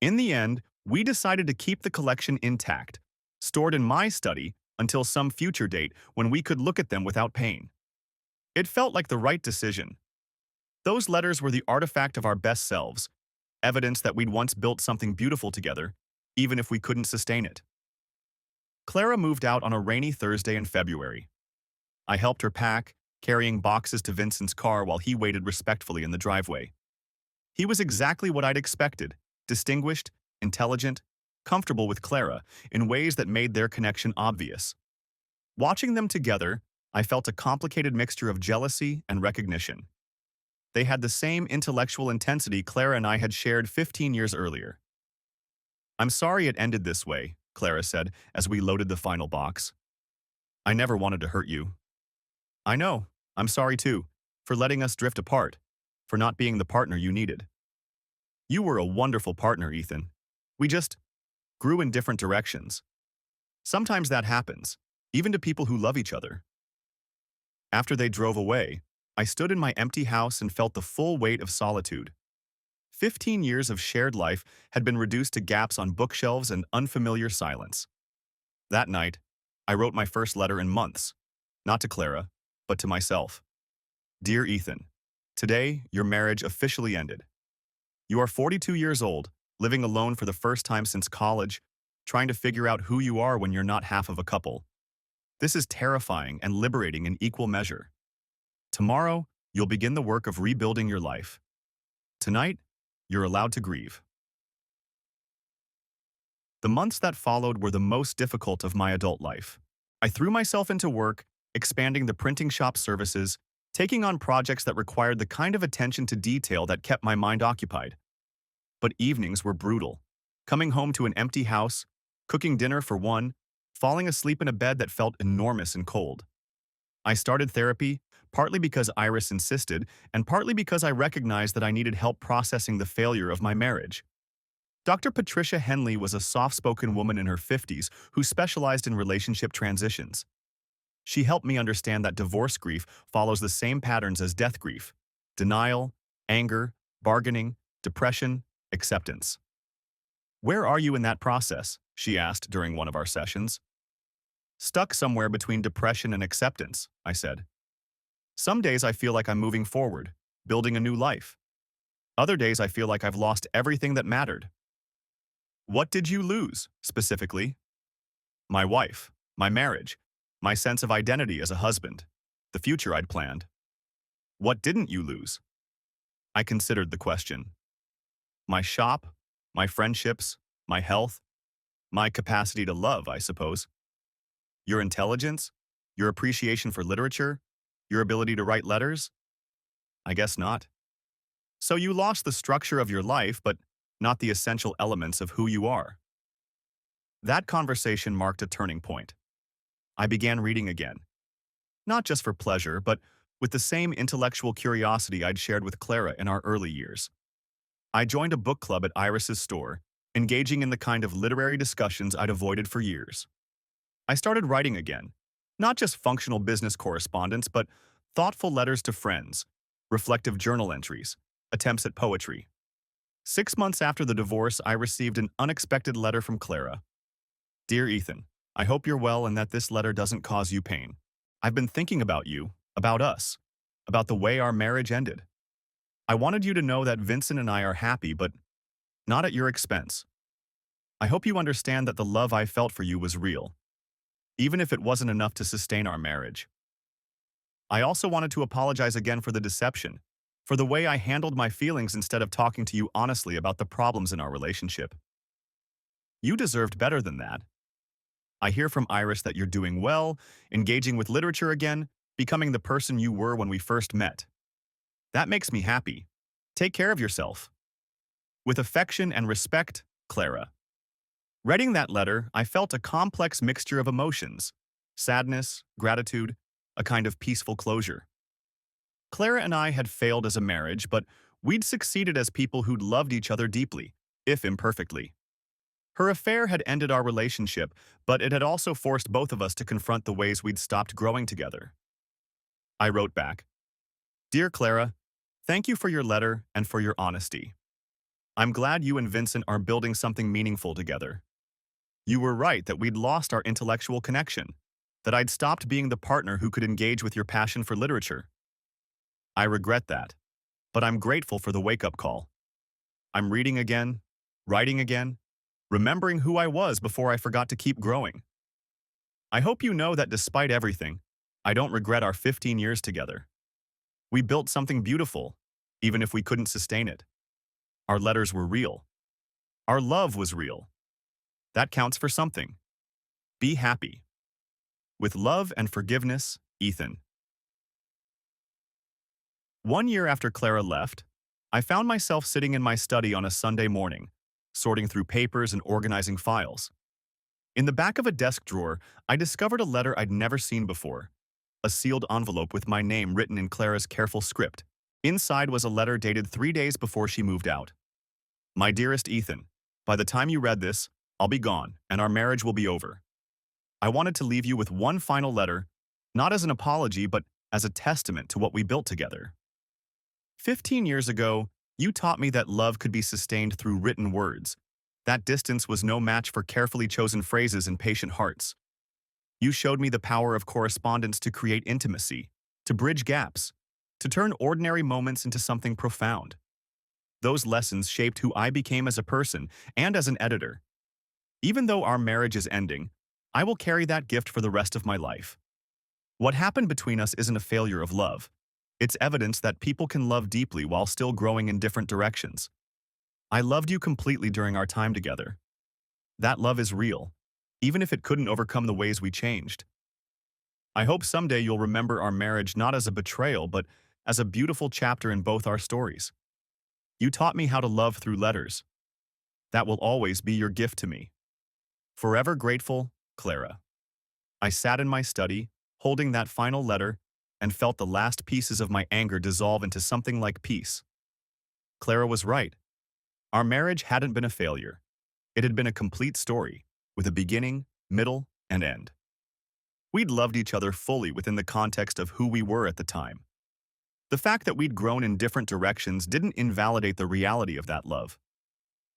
A: In the end, we decided to keep the collection intact, stored in my study until some future date when we could look at them without pain. It felt like the right decision. Those letters were the artifact of our best selves, evidence that we'd once built something beautiful together, even if we couldn't sustain it. Clara moved out on a rainy Thursday in February. I helped her pack, carrying boxes to Vincent's car while he waited respectfully in the driveway. He was exactly what I'd expected: distinguished, intelligent, comfortable with Clara in ways that made their connection obvious. Watching them together, I felt a complicated mixture of jealousy and recognition. They had the same intellectual intensity Clara and I had shared 15 years earlier. "I'm sorry it ended this way," Clara said as we loaded the final box. "I never wanted to hurt you." "I know. I'm sorry too, for letting us drift apart, for not being the partner you needed. You were a wonderful partner, Ethan. We just grew in different directions. Sometimes that happens, even to people who love each other." After they drove away, I stood in my empty house and felt the full weight of solitude. 15 years of shared life had been reduced to gaps on bookshelves and unfamiliar silence. That night, I wrote my first letter in months, not to Clara, but to myself. "Dear Ethan, today your marriage officially ended. You are 42 years old, living alone for the first time since college, trying to figure out who you are when you're not half of a couple. This is terrifying and liberating in equal measure. Tomorrow, you'll begin the work of rebuilding your life. Tonight, you're allowed to grieve." The months that followed were the most difficult of my adult life. I threw myself into work, expanding the printing shop services, taking on projects that required the kind of attention to detail that kept my mind occupied. But evenings were brutal. Coming home to an empty house, cooking dinner for one, falling asleep in a bed that felt enormous and cold. I started therapy, partly because Iris insisted, and partly because I recognized that I needed help processing the failure of my marriage. Dr. Patricia Henley was a soft-spoken woman in her 50s who specialized in relationship transitions. She helped me understand that divorce grief follows the same patterns as death grief: denial, anger, bargaining, depression, acceptance. "Where are you in that process?" she asked during one of our sessions. "Stuck somewhere between depression and acceptance," I said. "Some days I feel like I'm moving forward, building a new life. Other days I feel like I've lost everything that mattered." "What did you lose, specifically?" "My wife, my marriage, my sense of identity as a husband, the future I'd planned." "What didn't you lose?" I considered the question. "My shop, my friendships, my health, my capacity to love, I suppose." "Your intelligence? Your appreciation for literature? Your ability to write letters?" "I guess not." "So you lost the structure of your life, but not the essential elements of who you are." That conversation marked a turning point. I began reading again, not just for pleasure, but with the same intellectual curiosity I'd shared with Clara in our early years. I joined a book club at Iris's store, engaging in the kind of literary discussions I'd avoided for years. I started writing again, not just functional business correspondence, but thoughtful letters to friends, reflective journal entries, attempts at poetry. 6 months after the divorce, I received an unexpected letter from Clara. "Dear Ethan, I hope you're well and that this letter doesn't cause you pain. I've been thinking about you, about us, about the way our marriage ended. I wanted you to know that Vincent and I are happy, but not at your expense. I hope you understand that the love I felt for you was real, even if it wasn't enough to sustain our marriage. I also wanted to apologize again for the deception, for the way I handled my feelings instead of talking to you honestly about the problems in our relationship. You deserved better than that. I hear from Iris that you're doing well, engaging with literature again, becoming the person you were when we first met. That makes me happy. Take care of yourself. With affection and respect, Clara." Reading that letter, I felt a complex mixture of emotions: sadness, gratitude, a kind of peaceful closure. Clara and I had failed as a marriage, but we'd succeeded as people who'd loved each other deeply, if imperfectly. Her affair had ended our relationship, but it had also forced both of us to confront the ways we'd stopped growing together. I wrote back, "Dear Clara, thank you for your letter and for your honesty. I'm glad you and Vincent are building something meaningful together. You were right that we'd lost our intellectual connection, that I'd stopped being the partner who could engage with your passion for literature. I regret that, but I'm grateful for the wake-up call. I'm reading again, writing again, remembering who I was before I forgot to keep growing. I hope you know that despite everything, I don't regret our 15 years together. We built something beautiful, even if we couldn't sustain it. Our letters were real. Our love was real. That counts for something. Be happy. With love and forgiveness, Ethan. 1 year after Clara left, I found myself sitting in my study on a Sunday morning, sorting through papers and organizing files. In the back of a desk drawer, I discovered a letter I'd never seen before, a sealed envelope with my name written in Clara's careful script. Inside was a letter dated 3 days before she moved out. My dearest Ethan, by the time you read this, I'll be gone and our marriage will be over. I wanted to leave you with one final letter, not as an apology, but as a testament to what we built together. 15 years ago, you taught me that love could be sustained through written words. That distance was no match for carefully chosen phrases and patient hearts. You showed me the power of correspondence to create intimacy, to bridge gaps, to turn ordinary moments into something profound. Those lessons shaped who I became as a person and as an editor. Even though our marriage is ending, I will carry that gift for the rest of my life. What happened between us isn't a failure of love. It's evidence that people can love deeply while still growing in different directions. I loved you completely during our time together. That love is real, even if it couldn't overcome the ways we changed. I hope someday you'll remember our marriage not as a betrayal, but as a beautiful chapter in both our stories. You taught me how to love through letters. That will always be your gift to me. Forever grateful, Clara. I sat in my study, holding that final letter, and felt the last pieces of my anger dissolve into something like peace. Clara was right. Our marriage hadn't been a failure. It had been a complete story, with a beginning, middle, and end. We'd loved each other fully within the context of who we were at the time. The fact that we'd grown in different directions didn't invalidate the reality of that love.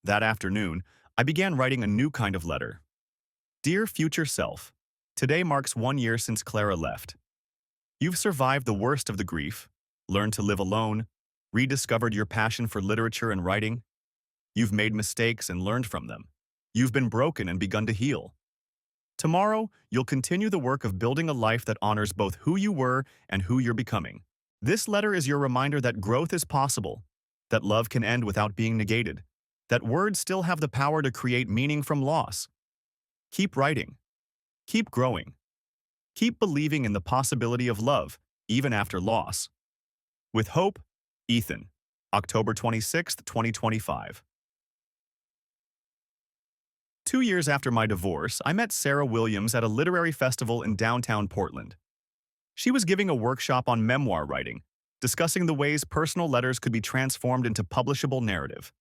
A: That afternoon, I began writing a new kind of letter. Dear future self, today marks 1 year since Clara left. You've survived the worst of the grief, learned to live alone, rediscovered your passion for literature and writing. You've made mistakes and learned from them. You've been broken and begun to heal. Tomorrow, you'll continue the work of building a life that honors both who you were and who you're becoming. This letter is your reminder that growth is possible, that love can end without being negated, that words still have the power to create meaning from loss. Keep writing. Keep growing. Keep believing in the possibility of love, even after loss. With hope, Ethan. October 26, 2025. 2 years after my divorce, I met Sarah Williams at a literary festival in downtown Portland. She was giving a workshop on memoir writing, discussing the ways personal letters could be transformed into publishable narrative.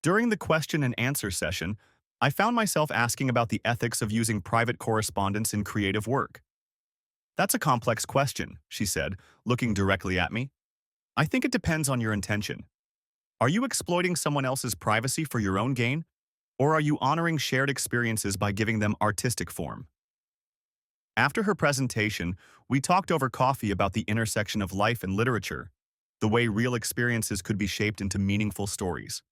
A: During the question and answer session, I found myself asking about the ethics of using private correspondence in creative work. That's a complex question, she said, looking directly at me. I think it depends on your intention. Are you exploiting someone else's privacy for your own gain? Or are you honoring shared experiences by giving them artistic form? After her presentation, we talked over coffee about the intersection of life and literature, the way real experiences could be shaped into meaningful stories.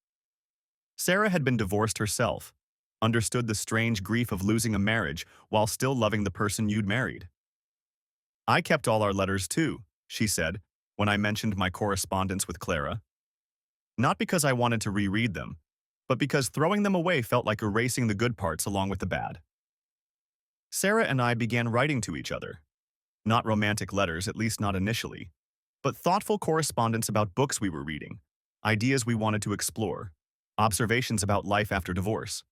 A: Sarah had been divorced herself, understood the strange grief of losing a marriage while still loving the person you'd married. I kept all our letters too, she said, when I mentioned my correspondence with Clara. Not because I wanted to reread them, but because throwing them away felt like erasing the good parts along with the bad. Sarah and I began writing to each other. Not romantic letters, at least not initially, but thoughtful correspondence about books we were reading, ideas we wanted to explore, observations about life after divorce.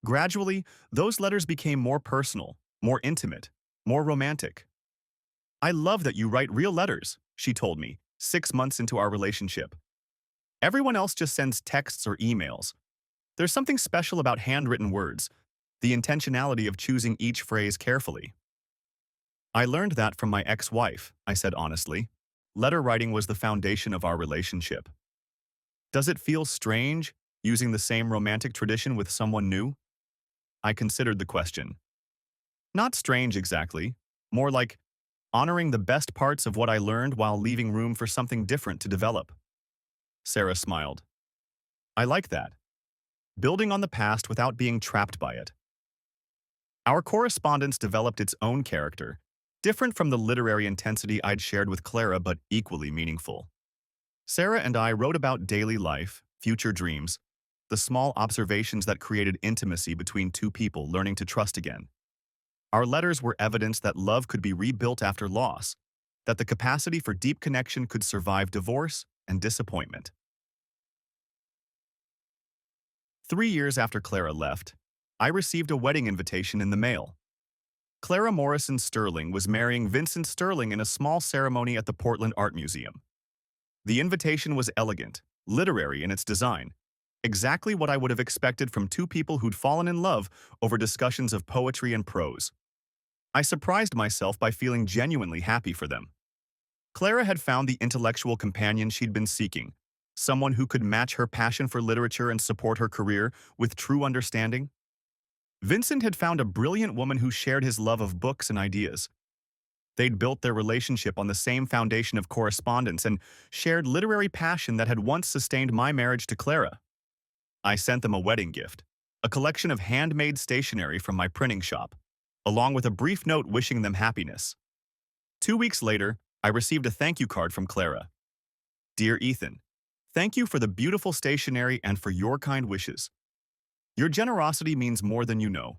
A: Gradually, those letters became more personal, more intimate, more romantic. I love that you write real letters, she told me, 6 months into our relationship. Everyone else just sends texts or emails. There's something special about handwritten words, the intentionality of choosing each phrase carefully. I learned that from my ex-wife, I said honestly. Letter writing was the foundation of our relationship. Does it feel strange using the same romantic tradition with someone new? I considered the question. Not strange exactly, more like honoring the best parts of what I learned while leaving room for something different to develop. Sarah smiled. I like that. Building on the past without being trapped by it. Our correspondence developed its own character, different from the literary intensity I'd shared with Clara but equally meaningful. Sarah and I wrote about daily life, future dreams, the small observations that created intimacy between two people learning to trust again. Our letters were evidence that love could be rebuilt after loss, that the capacity for deep connection could survive divorce and disappointment. 3 years after Clara left, I received a wedding invitation in the mail. Clara Morrison Sterling was marrying Vincent Sterling in a small ceremony at the Portland Art Museum. The invitation was elegant, literary in its design, exactly what I would have expected from two people who'd fallen in love over discussions of poetry and prose. I surprised myself by feeling genuinely happy for them. Clara had found the intellectual companion she'd been seeking, someone who could match her passion for literature and support her career with true understanding. Vincent had found a brilliant woman who shared his love of books and ideas. They'd built their relationship on the same foundation of correspondence and shared literary passion that had once sustained my marriage to Clara. I sent them a wedding gift, a collection of handmade stationery from my printing shop, along with a brief note wishing them happiness. 2 weeks later, I received a thank you card from Clara. Dear Ethan, thank you for the beautiful stationery and for your kind wishes. Your generosity means more than you know.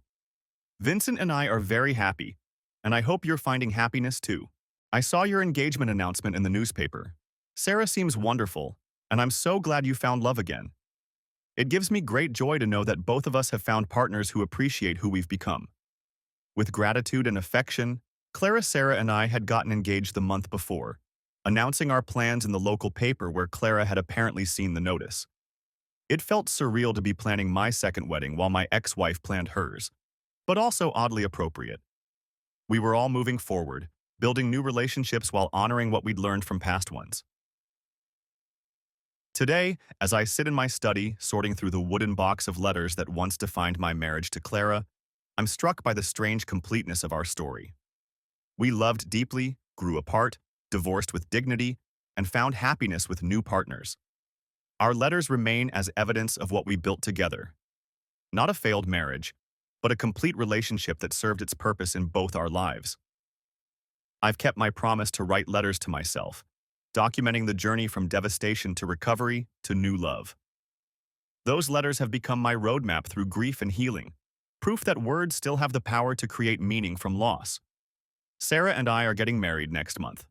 A: Vincent and I are very happy, and I hope you're finding happiness too. I saw your engagement announcement in the newspaper. Sarah seems wonderful, and I'm so glad you found love again. It gives me great joy to know that both of us have found partners who appreciate who we've become. With gratitude and affection, Clara, Sarah, and I had gotten engaged the month before, announcing our plans in the local paper where Clara had apparently seen the notice. It felt surreal to be planning my second wedding while my ex-wife planned hers, but also oddly appropriate. We were all moving forward, building new relationships while honoring what we'd learned from past ones. Today, as I sit in my study, sorting through the wooden box of letters that once defined my marriage to Clara, I'm struck by the strange completeness of our story. We loved deeply, grew apart, divorced with dignity, and found happiness with new partners. Our letters remain as evidence of what we built together. Not a failed marriage, but a complete relationship that served its purpose in both our lives. I've kept my promise to write letters to myself, documenting the journey from devastation to recovery to new love. Those letters have become my roadmap through grief and healing, proof that words still have the power to create meaning from loss. Sarah and I are getting married next month.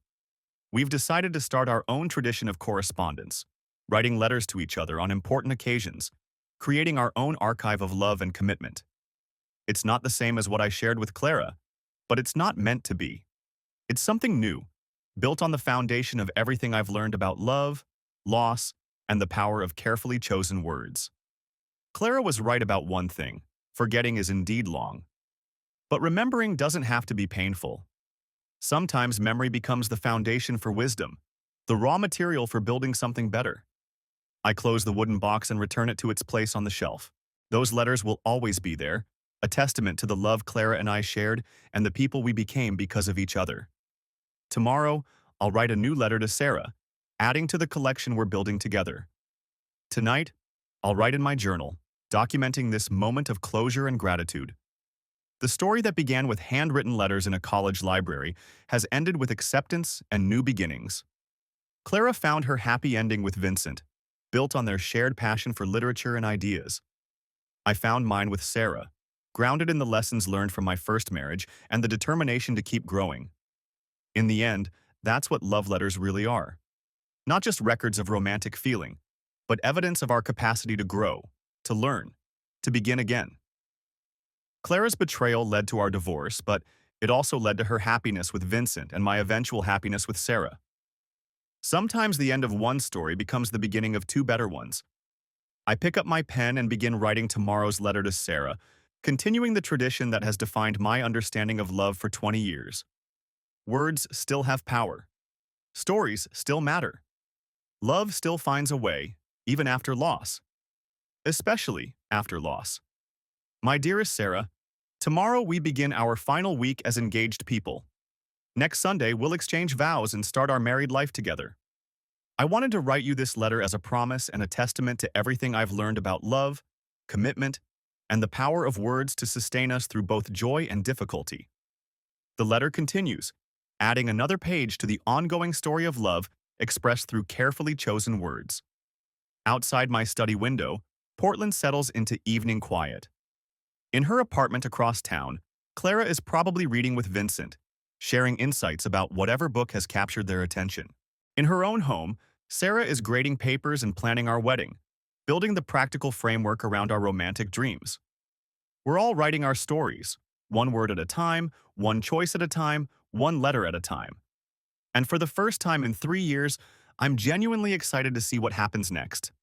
A: We've decided to start our own tradition of correspondence, writing letters to each other on important occasions, creating our own archive of love and commitment. It's not the same as what I shared with Clara, but it's not meant to be. It's something new, built on the foundation of everything I've learned about love, loss, and the power of carefully chosen words. Clara was right about one thing: forgetting is indeed long. But remembering doesn't have to be painful. Sometimes memory becomes the foundation for wisdom, the raw material for building something better. I close the wooden box and return it to its place on the shelf. Those letters will always be there, a testament to the love Clara and I shared and the people we became because of each other. Tomorrow, I'll write a new letter to Sarah, adding to the collection we're building together. Tonight, I'll write in my journal, documenting this moment of closure and gratitude. The story that began with handwritten letters in a college library has ended with acceptance and new beginnings. Clara found her happy ending with Vincent, built on their shared passion for literature and ideas. I found mine with Sarah, grounded in the lessons learned from my first marriage and the determination to keep growing. In the end, that's what love letters really are. Not just records of romantic feeling, but evidence of our capacity to grow, to learn, to begin again. Clara's betrayal led to our divorce, but it also led to her happiness with Vincent and my eventual happiness with Sarah. Sometimes the end of one story becomes the beginning of two better ones. I pick up my pen and begin writing tomorrow's letter to Sarah, continuing the tradition that has defined my understanding of love for 20 years. Words still have power. Stories still matter. Love still finds a way, even after loss, especially after loss. My dearest Sarah, tomorrow we begin our final week as engaged people. Next Sunday, we'll exchange vows and start our married life together. I wanted to write you this letter as a promise and a testament to everything I've learned about love, commitment, and the power of words to sustain us through both joy and difficulty. The letter continues, adding another page to the ongoing story of love expressed through carefully chosen words. Outside my study window, Portland settles into evening quiet. In her apartment across town, Clara is probably reading with Vincent, sharing insights about whatever book has captured their attention. In her own home, Sarah is grading papers and planning our wedding, building the practical framework around our romantic dreams. We're all writing our stories, one word at a time, one choice at a time, one letter at a time. And for the first time in 3 years, I'm genuinely excited to see what happens next.